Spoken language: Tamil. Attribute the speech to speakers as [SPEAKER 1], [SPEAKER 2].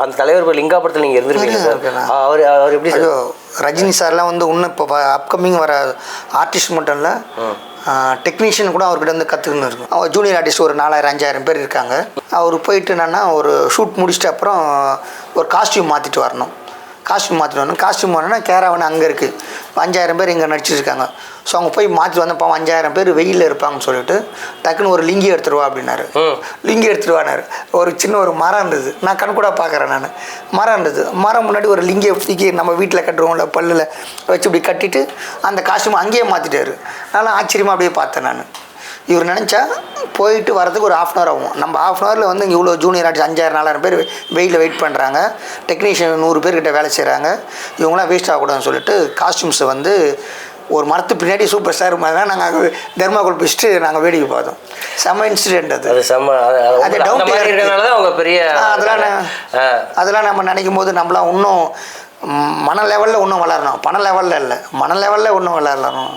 [SPEAKER 1] அந்த தலைவர் லிங்காபுரத்தில் நீங்கள் இருந்திருக்கீங்க சார். அவர் எப்படி சார்?
[SPEAKER 2] ரஜினி சார்லாம் வந்து இன்னும் இப்போ அப்கமிங் வர ஆர்டிஸ்ட் மட்டும் இல்லை, டெக்னீஷியன் கூட அவர்கிட்ட வந்து கற்றுக்கணும் இருக்கும். அவர் ஜூனியர் ஆர்டிஸ்ட் ஒரு 4000-5000 பேர் இருக்காங்க. அவர் போயிட்டு என்னென்னா ஒரு ஷூட் முடிச்சிட்டு அப்புறம் ஒரு காஸ்டியூம் மாற்றிட்டு வரணும். காஸ்டியூம் வரணும்னா கேரவன் அங்கே இருக்குது. 5000 பேர் இங்கே நடிச்சிருக்காங்க. ஸோ அவங்க போய் மாற்றிட்டு வந்தப்போ 5000 பேர் வெயிலில் இருப்பாங்கன்னு சொல்லிட்டு டக்குன்னு ஒரு லிங்கி எடுத்துருவா அப்படின்னாரு. லிங்கி எடுத்துருவானாரு. ஒரு சின்ன ஒரு மரம் இருந்தது, நான் கண் கூட பார்க்குறேன். நான் மரம் இருந்தது, மரம் முன்னாடி ஒரு லிங்கியை தூக்கி நம்ம வீட்டில் கட்டுருவோம்ல பல்லில் வச்சு இப்படி கட்டிட்டு அந்த காஸ்டியூம் அங்கேயே மாற்றிட்டாரு. நல்லா ஆச்சரியமாக அப்படியே பார்த்தேன் நான். இவர் நினச்சா போயிட்டு வரதுக்கு ஒரு 1/2 hour ஆகும். நம்ம 1/2 hourல வந்து இங்கே இவ்வளோ ஜூனியர் ஆர்டிஸ்ட் 5000-4000 பேர் வெயிலில் வெயிட் பண்ணுறாங்க. டெக்னீஷியன் 100 பேர்கிட்ட வேலை செய்கிறாங்க. இவங்களாம் வேஸ்ட் ஆகக்கூடாதுன்னு சொல்லிட்டு காஸ்டியூம்ஸை வந்து ஒரு மரத்து பின்னாடி சூப்பர் ஸ்டார் மாதிரி நாங்கள் அங்கே தர்மாகோல் பிடிச்சிட்டு நாங்கள் வேடிக்கை பார்த்தோம். செம்ம இன்சிடென்ட் அது. அது அதெல்லாம் நம்ம நினைக்கும் போது நம்மளாம் இன்னும் மன லெவலில் இன்னும் வளரணும். பண லெவலில் இல்லை, மன லெவலில் இன்னும் வளரணும்.